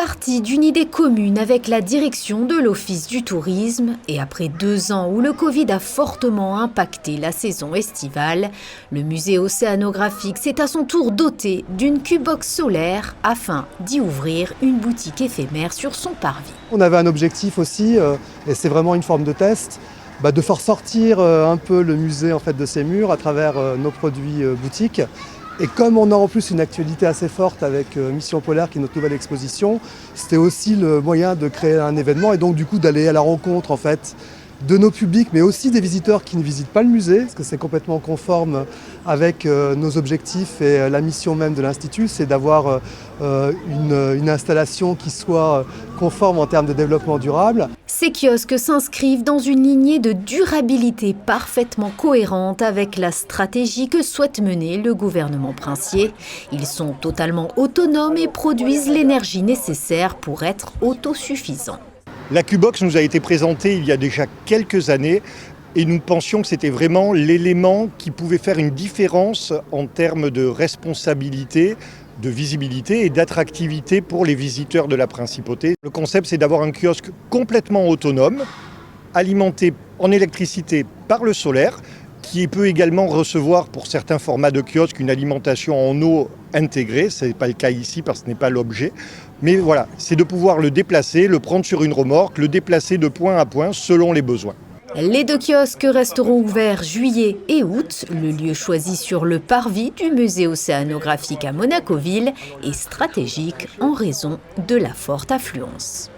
Parti d'une idée commune avec la direction de l'Office du tourisme et après 2 ans où le Covid a fortement impacté la saison estivale, le musée océanographique s'est à son tour doté d'une Q-Box solaire afin d'y ouvrir une boutique éphémère sur son parvis. On avait un objectif aussi, et c'est vraiment une forme de test, de faire sortir un peu le musée de ses murs à travers nos produits boutiques. Et comme on a en plus une actualité assez forte avec Mission Polaire qui est notre nouvelle exposition, c'était aussi le moyen de créer un événement et donc du coup d'aller à la rencontre de nos publics, mais aussi des visiteurs qui ne visitent pas le musée, parce que c'est complètement conforme avec nos objectifs et la mission même de l'Institut, c'est d'avoir une installation qui soit conforme en termes de développement durable. Ces kiosques s'inscrivent dans une lignée de durabilité parfaitement cohérente avec la stratégie que souhaite mener le gouvernement princier. Ils sont totalement autonomes et produisent l'énergie nécessaire pour être autosuffisants. La Q-Box nous a été présentée il y a déjà quelques années et nous pensions que c'était vraiment l'élément qui pouvait faire une différence en termes de responsabilité, de visibilité et d'attractivité pour les visiteurs de la Principauté. Le concept, c'est d'avoir un kiosque complètement autonome, alimenté en électricité par le solaire, qui peut également recevoir pour certains formats de kiosques une alimentation en eau intégrée. Ce n'est pas le cas ici parce que ce n'est pas l'objet. Mais voilà, c'est de pouvoir le déplacer, le prendre sur une remorque, le déplacer de point à point selon les besoins. Les 2 kiosques resteront ouverts juillet et août. Le lieu choisi sur le parvis du musée océanographique à Monacoville est stratégique en raison de la forte affluence.